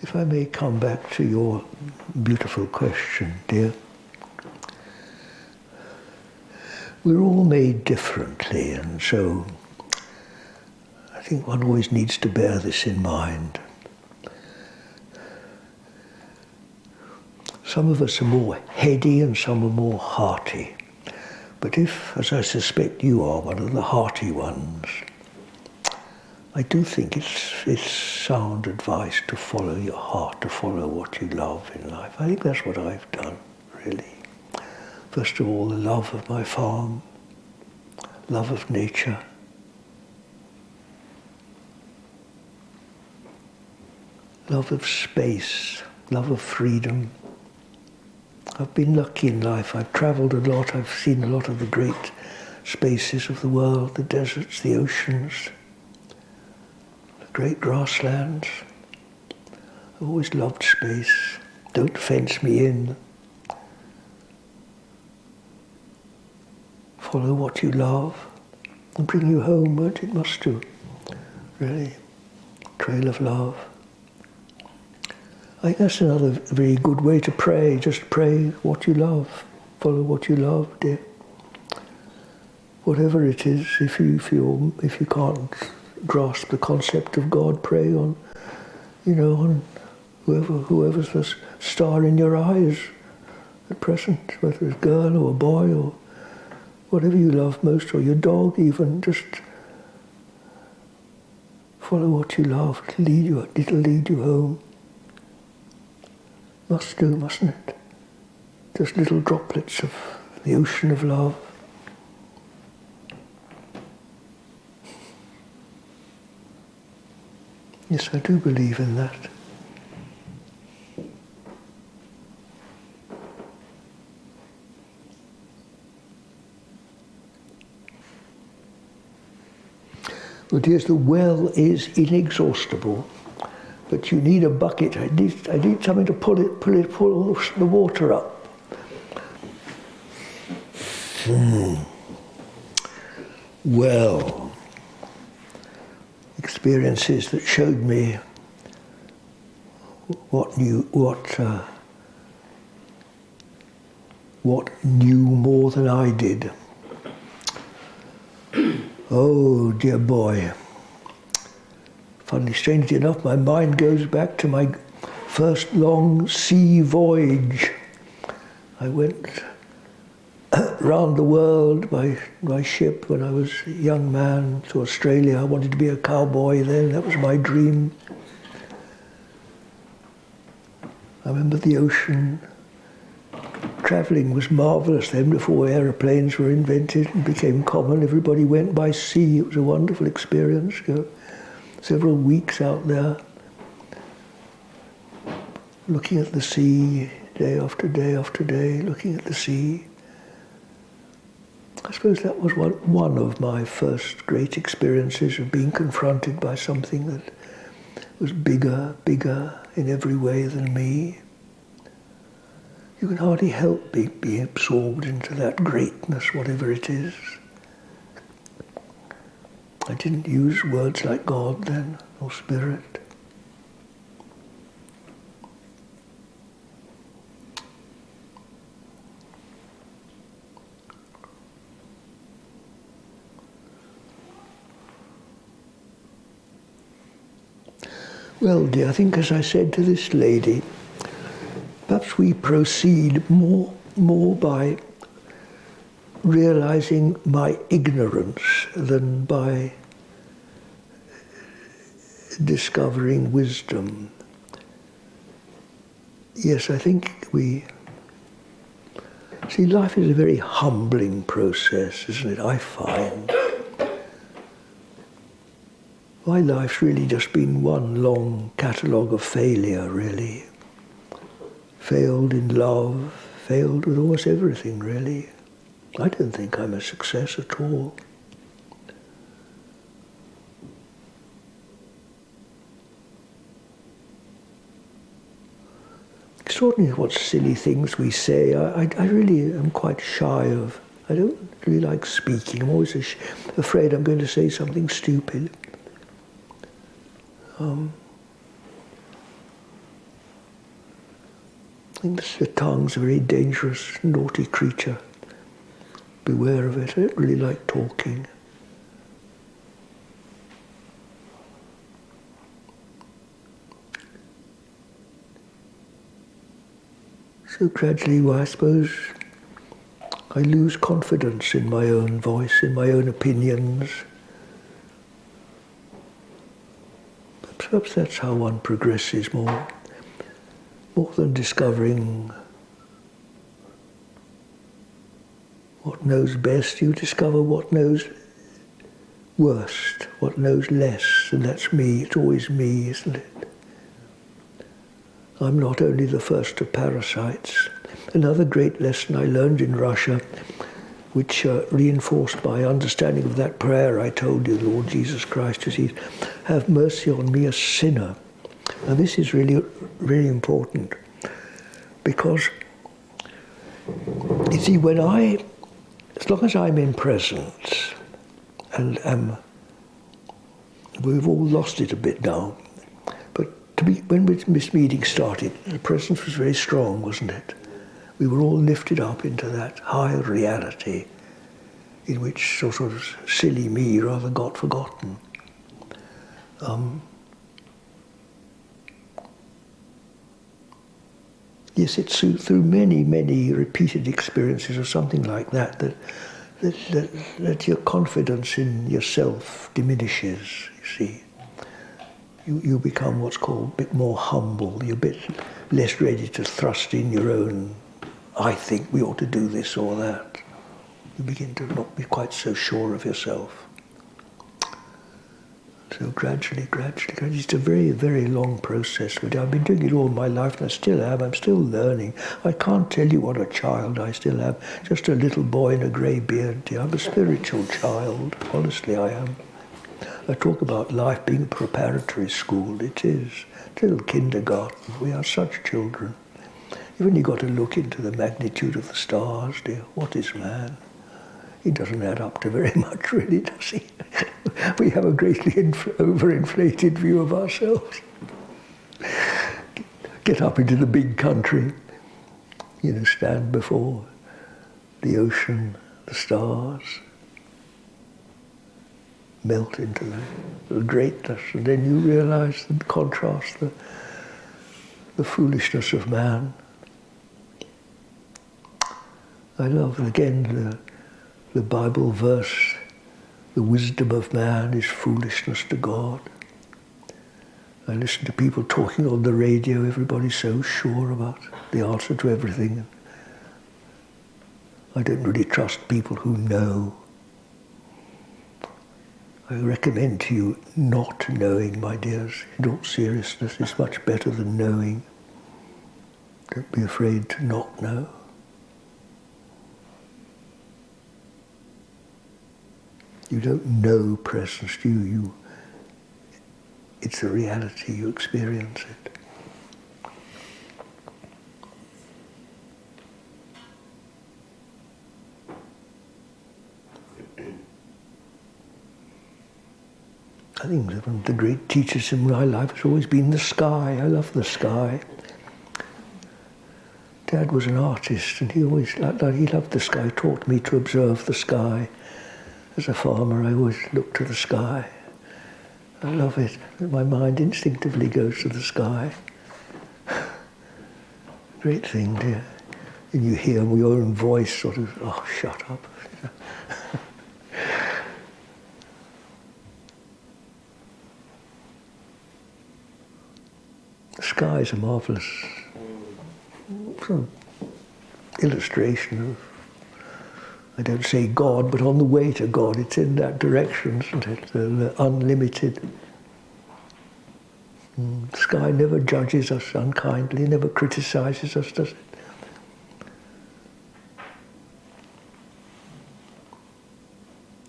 If I may come back to your beautiful question, dear. We're all made differently, and so I think one always needs to bear this in mind. Some of us are more heady and some are more hearty. But if, as I suspect you are, one of the hearty ones, I do think it's sound advice to follow your heart, to follow what you love in life. I think that's what I've done, really. First of all, the love of my farm, love of nature. Love of space, love of freedom. I've been lucky in life. I've travelled a lot. I've seen a lot of the great spaces of the world, the deserts, the oceans, great grasslands. I've always loved space. Don't fence me in. Follow what you love and bring you home, won't it? Must do. Really. Trail of love. I think that's another very good way to pray. Just pray what you love. Follow what you love, dear. Whatever it is, if you can't grasp the concept of God, pray on, on whoever's the star in your eyes at present, whether it's a girl or a boy or whatever you love most, or your dog even. Just follow what you love. It'll lead you home. Must do, mustn't it? Just little droplets of the ocean of love. Yes, I do believe in that. Well, dears, the well is inexhaustible, but you need a bucket. I need something to pull the water up. Well, experiences that showed me what knew more than I did. Oh, dear boy. Funnily, strangely enough, my mind goes back to my first long sea voyage. I went round the world by ship when I was a young man to Australia. I wanted to be a cowboy then. That was my dream. I remember the ocean. Travelling was marvellous then, before aeroplanes were invented and became common. Everybody went by sea. It was a wonderful experience. Go several weeks out there, looking at the sea, day after day after day, looking at the sea. I suppose that was one of my first great experiences of being confronted by something that was bigger in every way than me. You can hardly help being absorbed into that greatness, whatever it is. I didn't use words like God then, or Spirit. Well, dear, I think, as I said to this lady, perhaps we proceed more by realizing my ignorance than by discovering wisdom. Yes, I think see, life is a very humbling process, isn't it? I find my life's really just been one long catalogue of failure, really. Failed in love, failed with almost everything, really. I don't think I'm a success at all. Extraordinary what silly things we say. I really am quite shy of. I don't really like speaking. I'm always afraid I'm going to say something stupid. think the tongue's a very dangerous, naughty creature. Beware of it. I don't really like talking. So gradually, well, I suppose, I lose confidence in my own voice, in my own opinions. Perhaps that's how one progresses more than discovering what knows best. You discover what knows worst, what knows less, and that's me. It's always me, isn't it? I'm not only the first of parasites. Another great lesson I learned in Russia, which reinforced my understanding of that prayer I told you, Lord Jesus Christ, is have mercy on me, a sinner. Now this is really, really important, because, you see, as long as I'm in presence, and we've all lost it a bit now, but when this meeting started, the presence was very strong, wasn't it? We were all lifted up into that higher reality in which sort of silly me rather got forgotten. Yes, it's through many, many repeated experiences or something like that that your confidence in yourself diminishes, you see. You become what's called a bit more humble. You're a bit less ready to thrust in your own, I think we ought to do this or that. You begin to not be quite so sure of yourself. So gradually, it's a very, very long process. But I've been doing it all my life, and I still am. I'm still learning. I can't tell you what a child I still am. Just a little boy in a grey beard. I'm a spiritual child. Honestly, I am. I talk about life being a preparatory school. It is. It's a little kindergarten. We are such children. You've only got to look into the magnitude of the stars, dear. What is man? He doesn't add up to very much, really, does he? We have a greatly overinflated view of ourselves. Get up into the big country, stand before the ocean, the stars, melt into the greatness, and then you realize and contrast the foolishness of man. I love, again, the Bible verse, the wisdom of man is foolishness to God. I listen to people talking on the radio, everybody's so sure about the answer to everything. I don't really trust people who know. I recommend to you not knowing, my dears. In all seriousness, is much better than knowing. Don't be afraid to not know. You don't know presence, do you? It's a reality, you experience it. I think one of the great teachers in my life has always been the sky. I love the sky. Dad was an artist, and he loved the sky, taught me to observe the sky. As a farmer, I always look to the sky. I love it. My mind instinctively goes to the sky. Great thing, dear. And you hear your own voice sort of, oh, shut up. The sky is a marvelous sort of illustration of, I don't say God, but on the way to God. It's in that direction, isn't it? The unlimited. The sky never judges us unkindly, never criticizes us, does it?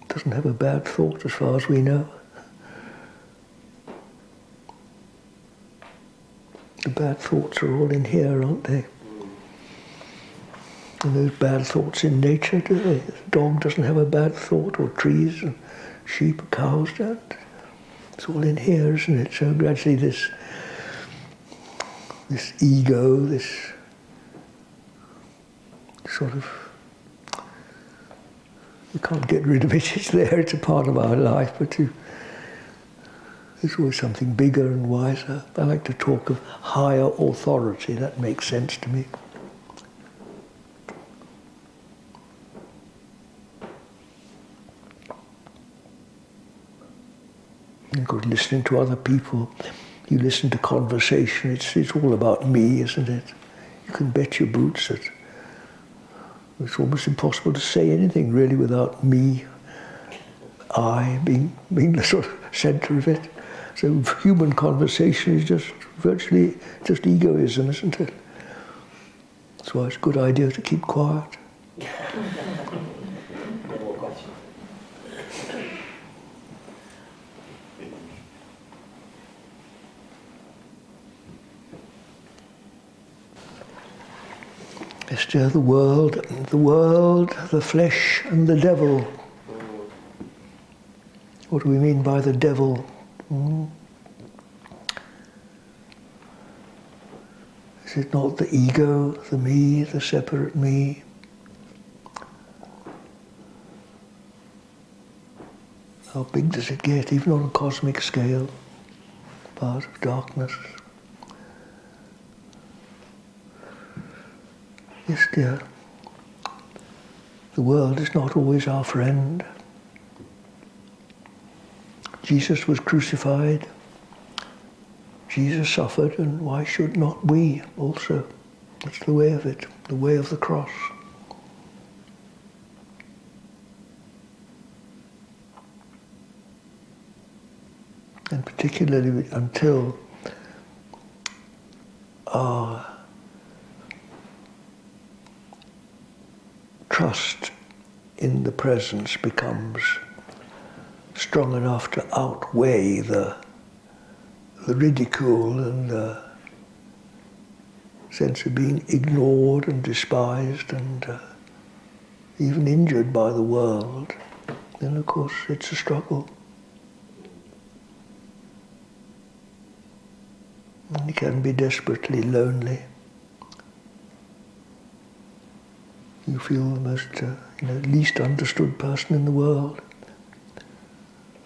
Doesn't have a bad thought as far as we know. The bad thoughts are all in here, aren't they? And those bad thoughts in nature, do they? A dog doesn't have a bad thought, or trees, and sheep, or cows don't. It's all in here, isn't it? So gradually this ego, this sort of, we can't get rid of it. It's there, it's a part of our life, but there's always something bigger and wiser. I like to talk of higher authority. That makes sense to me. Of course, listening to other people, you listen to conversation, it's all about me, isn't it? You can bet your boots that it's almost impossible to say anything really without me, I being the sort of centre of it. So human conversation is just virtually just egoism, isn't it? That's why it's a good idea to keep quiet. Esther, the world, the flesh and the devil. What do we mean by the devil? Is it not the ego, the me, the separate me? How big does it get, even on a cosmic scale? Part of darkness. Yes, dear. The world is not always our friend. Jesus was crucified. Jesus suffered, and why should not we also? That's the way of it, the way of the cross. And particularly until our trust in the presence becomes strong enough to outweigh the ridicule and the sense of being ignored and despised and even injured by the world, then of course it's a struggle. And you can be desperately lonely. You feel the most, least understood person in the world.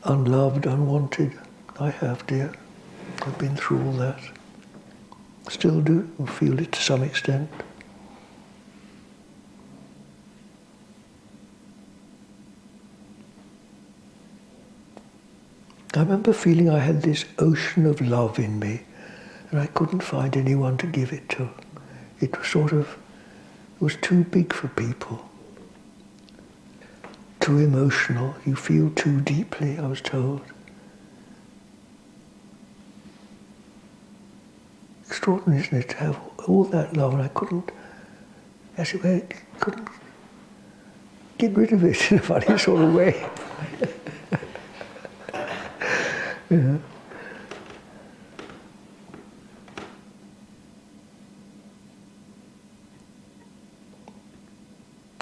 Unloved, unwanted. I have, dear. I've been through all that. Still do, or feel it to some extent. I remember feeling I had this ocean of love in me, and I couldn't find anyone to give it to. It was too big for people. Too emotional. You feel too deeply, I was told. Extraordinary, isn't it, to have all that love, and I couldn't get rid of it in a funny sort of way. Yeah.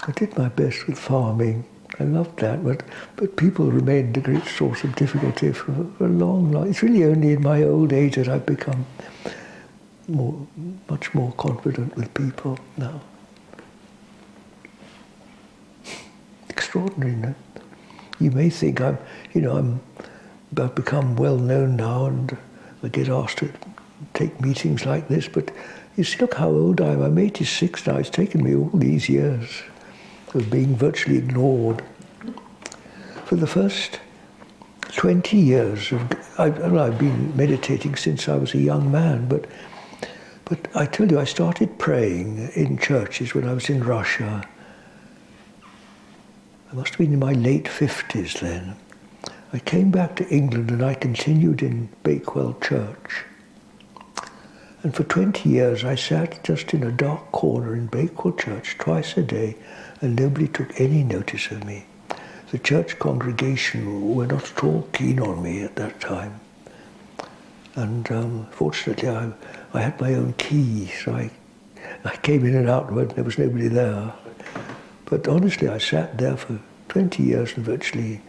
I did my best with farming. I loved that, but people remained a great source of difficulty for a long, long. It's really only in my old age that I've become much more confident with people now. Extraordinary, no? You may think I've become well known now, and I get asked to take meetings like this. But you see, look how old I am. I'm 86 now. It's taken me all these years of being virtually ignored. For the first 20 years, I've been meditating since I was a young man, but I tell you, I started praying in churches when I was in Russia. I must have been in my late 50s then. I came back to England and I continued in Bakewell Church. And for 20 years I sat just in a dark corner in Bakewell Church twice a day, and nobody took any notice of me. The church congregation were not at all keen on me at that time. And fortunately I had my own key, so I came in and out when there was nobody there. But honestly, I sat there for 20 years and virtually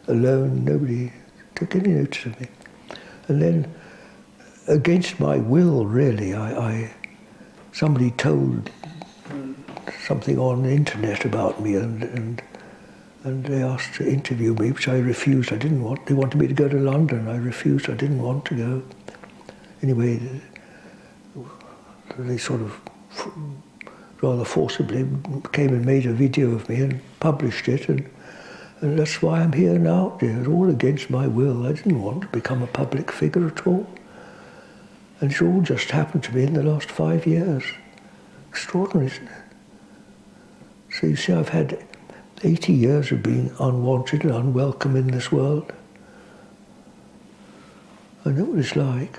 alone. Nobody took any notice of me. And then, against my will, really, somebody told something on the internet about me, and they asked to interview me, which I refused. I didn't want. They wanted me to go to London. I refused. I didn't want to go. Anyway, they sort of rather forcibly came and made a video of me and published it, and that's why I'm here now, dear. It's all against my will. I didn't want to become a public figure at all. And it's all just happened to me in the last 5 years. Extraordinary, isn't it? So you see, I've had 80 years of being unwanted and unwelcome in this world. I know what it's like.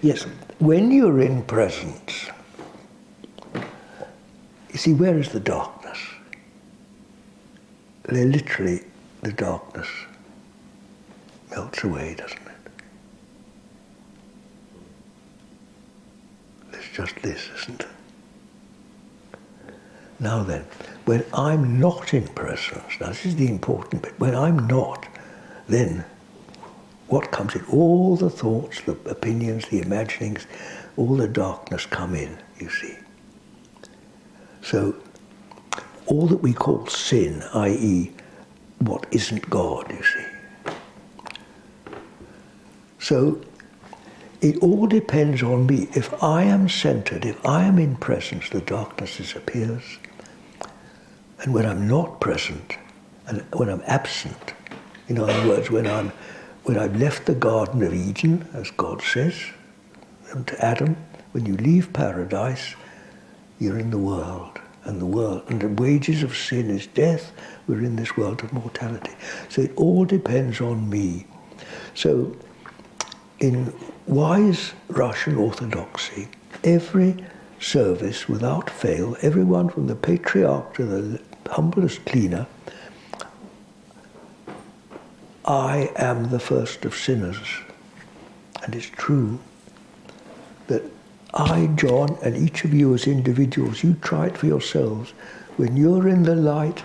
Yes, when you're in presence, you see, where is the darkness? Literally, the darkness melts away, doesn't it? It's just this, isn't it? Now then, when I'm not in presence, now this is the important bit, when I'm not, then what comes in? All the thoughts, the opinions, the imaginings, all the darkness come in, you see. So, all that we call sin, i.e. what isn't God, you see. So, it all depends on me. If I am centered, if I am in presence, the darkness disappears. And when I'm not present, and when I'm absent, in other words, when I've left the Garden of Eden, as God says to Adam, when you leave paradise, you're in the world. And the wages of sin is death. We're in this world of mortality. So it all depends on me. So in wise Russian Orthodoxy, every service without fail, everyone from the patriarch to the humblest cleaner, I am the first of sinners. And it's true that I, John, and each of you as individuals, you try it for yourselves. When you're in the light,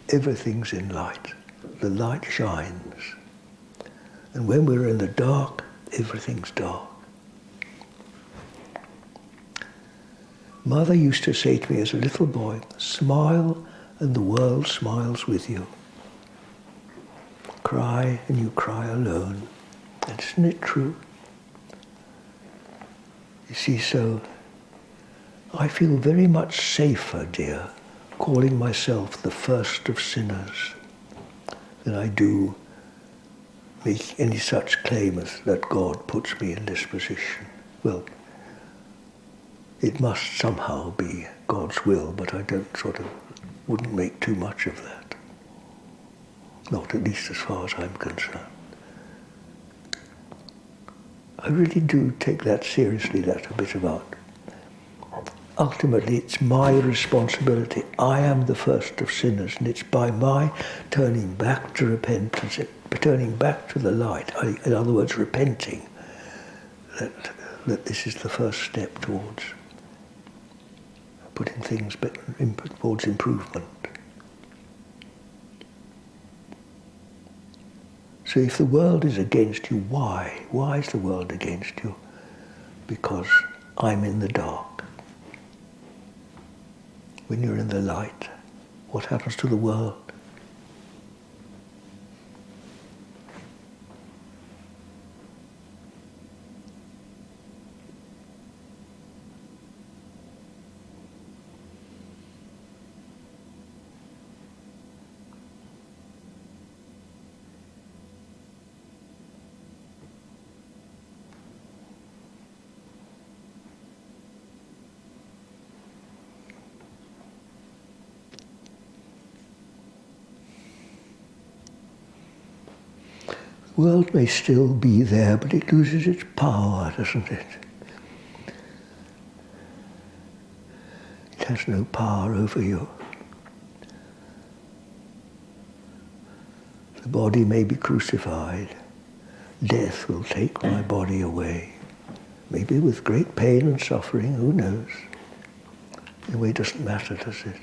everything's in light. The light shines. And when we're in the dark, everything's dark. Mother used to say to me as a little boy, smile and the world smiles with you. Cry and you cry alone. And isn't it true? You see, so I feel very much safer, dear, calling myself the first of sinners than I do make any such claim as that God puts me in this position. Well, it must somehow be God's will, but I wouldn't make too much of that. Not at least as far as I'm concerned. I really do take that seriously, that a bit about. Ultimately, it's my responsibility. I am the first of sinners, and it's by my turning back to repentance, turning back to the light, in other words, repenting, that this is the first step towards putting things towards improvement. So if the world is against you, why? Why is the world against you? Because I'm in the dark. When you're in the light, what happens to the world? The world may still be there, but it loses its power, doesn't it? It has no power over you. The body may be crucified. Death will take my body away. Maybe with great pain and suffering, who knows? Anyway, it doesn't matter, does it?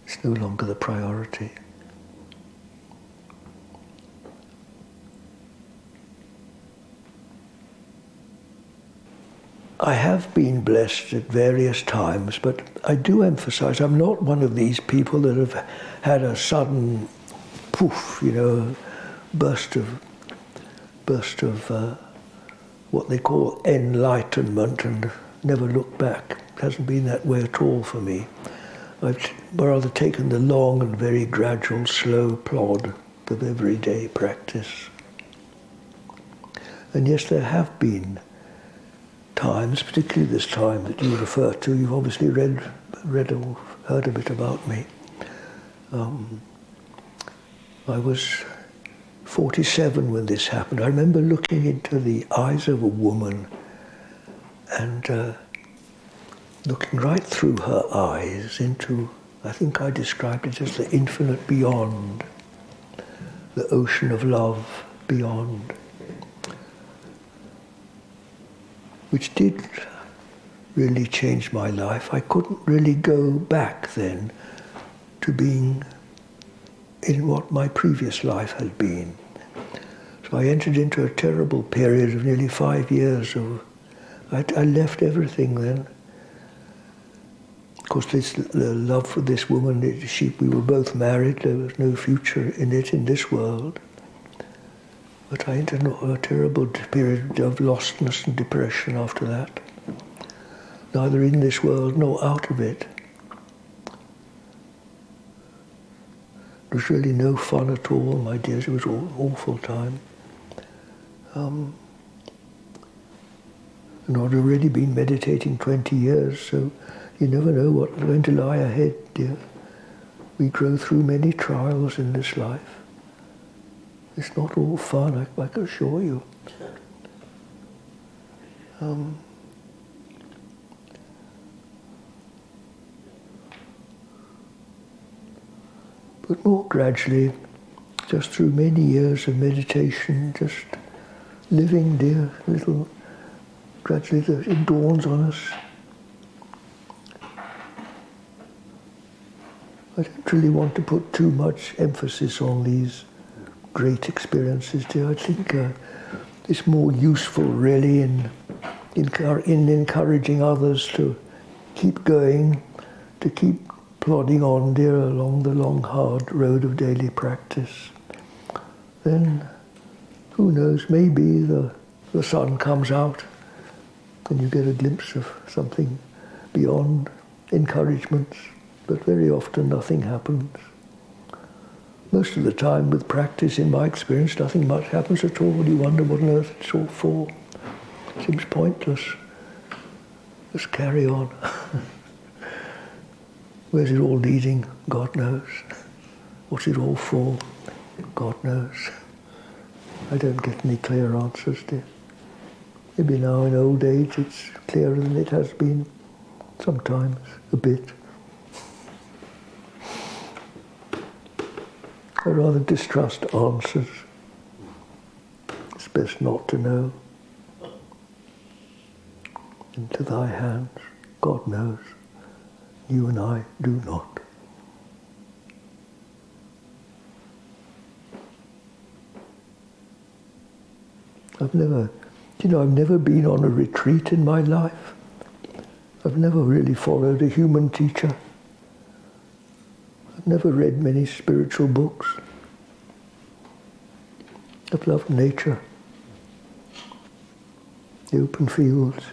It's no longer the priority. I have been blessed at various times, but I do emphasize I'm not one of these people that have had a sudden poof, burst of what they call enlightenment and never looked back. It hasn't been that way at all for me. I've rather taken the long and very gradual, slow plod of everyday practice. And yes, there have been times, particularly this time that you refer to. You've obviously read or heard a bit about me. I was 47 when this happened. I remember looking into the eyes of a woman and looking right through her eyes into, I think I described it as the infinite beyond, the ocean of love beyond, which did really change my life. I couldn't really go back then to being in what my previous life had been. So I entered into a terrible period of nearly 5 years of, I left everything then. Of course, the love for this woman, we were both married, there was no future in it in this world. But I entered into a terrible period of lostness and depression after that. Neither in this world nor out of it. It was really no fun at all, my dears. It was an awful time. And I'd already been meditating 20 years, so you never know what's going to lie ahead, dear. We go through many trials in this life. It's not all fun, I can assure you. But more gradually, just through many years of meditation, just living, dear, gradually it dawns on us. I don't really want to put too much emphasis on these great experiences, dear. I think it's more useful, really, in encouraging others to keep going, to keep plodding on, dear, along the long, hard road of daily practice. Then, who knows, maybe the sun comes out and you get a glimpse of something beyond encouragements, but very often nothing happens. Most of the time with practice, in my experience, nothing much happens at all. You wonder what on earth it's all for. It seems pointless. Just carry on. Where's it all leading? God knows. What's it all for? God knows. I don't get any clear answers, dear. Maybe now in old age it's clearer than it has been sometimes, a bit. I rather distrust answers. It's best not to know. Into thy hands, God knows. You and I do not. I've never been on a retreat in my life. I've never really followed a human teacher. I've never read many spiritual books. I've loved nature, the open fields.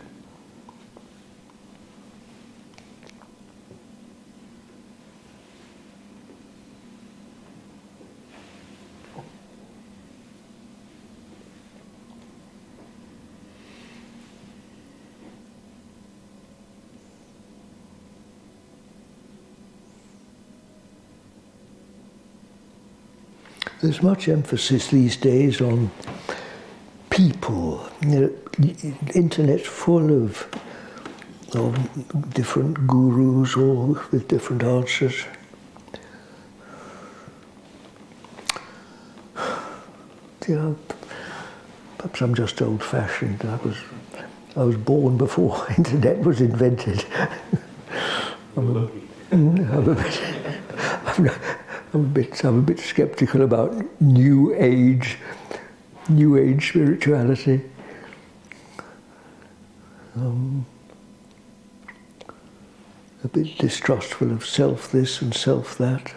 There's much emphasis these days on people. The internet's full of different gurus, all with different answers. Perhaps I'm just old-fashioned. I was born before internet was invented. I'm a bit skeptical about new age spirituality. a bit distrustful of self this and self that.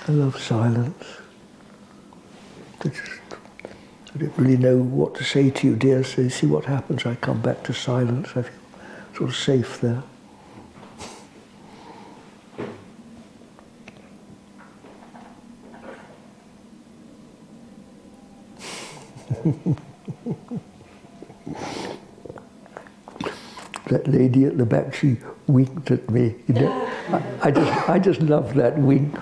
I love silence. I don't really know what to say to you, dear, so you see what happens. I come back to silence. I feel sort of safe there. That lady at the back, she winked at me. You know? I just love that wink.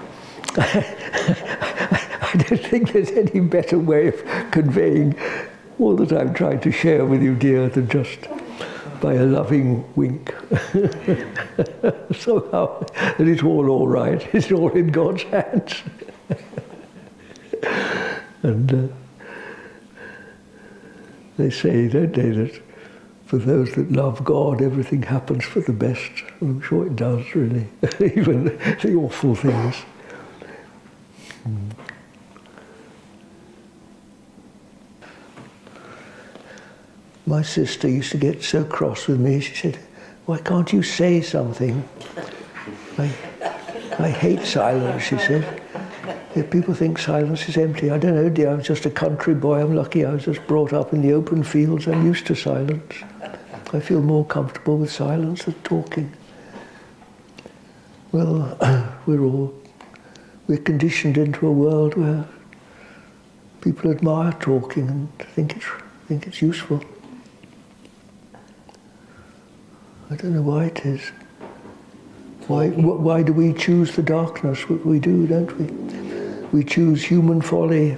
I don't think there's any better way of conveying all that I'm trying to share with you, dear, than just by a loving wink. Somehow, that it's all right. It's all in God's hands. And they say, don't they, that for those that love God, everything happens for the best. I'm sure it does, really. Even the awful things. My sister used to get so cross with me. She said, "Why can't you say something?" I hate silence, she said. If people think silence is empty, I don't know, dear, I'm just a country boy. I'm lucky I was just brought up in the open fields. I'm used to silence. I feel more comfortable with silence than talking. Well, we're conditioned into a world where people admire talking and think it's useful. I don't know why it is. Why do we choose the darkness? We do, don't we? We choose human folly.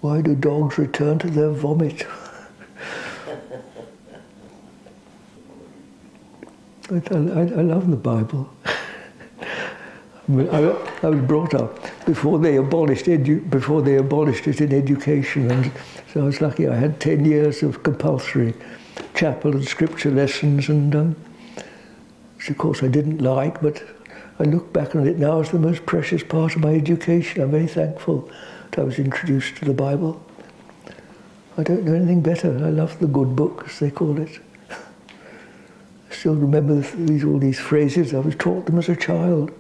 Why do dogs return to their vomit? I love the Bible. I was brought up before they abolished it in education, and so I was lucky. I had 10 years of compulsory chapel and scripture lessons, and which of course I didn't like, but I look back on it now as the most precious part of my education. I'm very thankful that I was introduced to the Bible. I don't know anything better. I love the good book, as they call it. I still remember all these phrases. I was taught them as a child.